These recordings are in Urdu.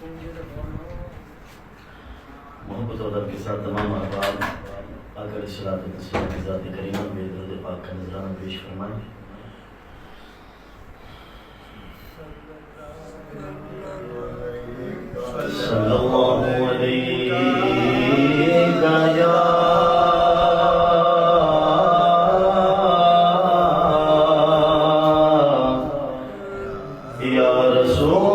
محبت و ادب کے ساتھ تمام احباب آقا علیہ الصلوۃ والسلام کی ذات کریمہ میں درود پاک کا نذرانہ پیش فرمائیں۔ صلی اللہ علیہ یا رسول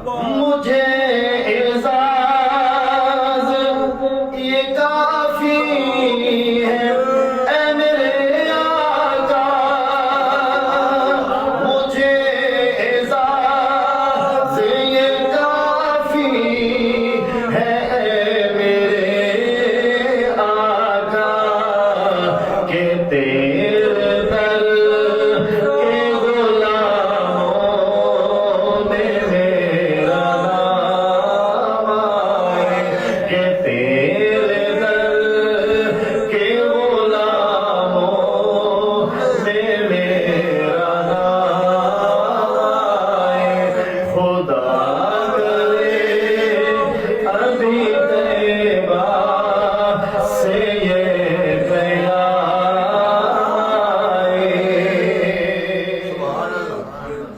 مجھے اعزاز یہ کافی ہے اے میرے آقا، مجھے اعزاز یہ کافی ہے اے میرے آقا کہ تیرے در کے غلاموں نے میرا نام آئے، کہ تیرے در کے غلاموں نے میرا نام آئے۔ خدا کرے ابھی طیبہ سے یہ پیام آئے۔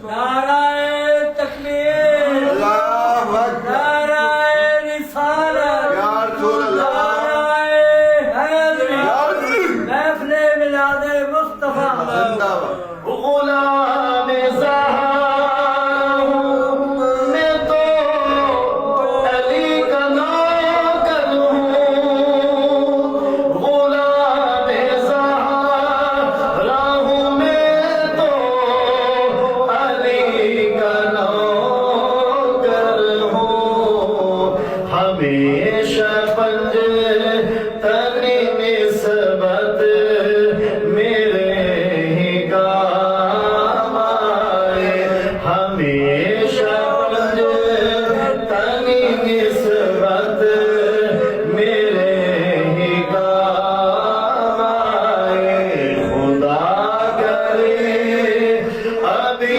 نعرہ تکبیر، نعرہ رسالت، نعرہ حیدری، محفل میلاد مصطفیٰ۔ غلام زہرا ہوں میں تو علی کا نوکر ہوں، غلام زہرا ہوں میں تو علی کا نوکر ہوں، ہمیشہ پنجتنی نسبت میرے ہی کام آئے، ہمیشہ پنجتنی نسبت میرے ہی کام آئے۔ خدا کرے ابھی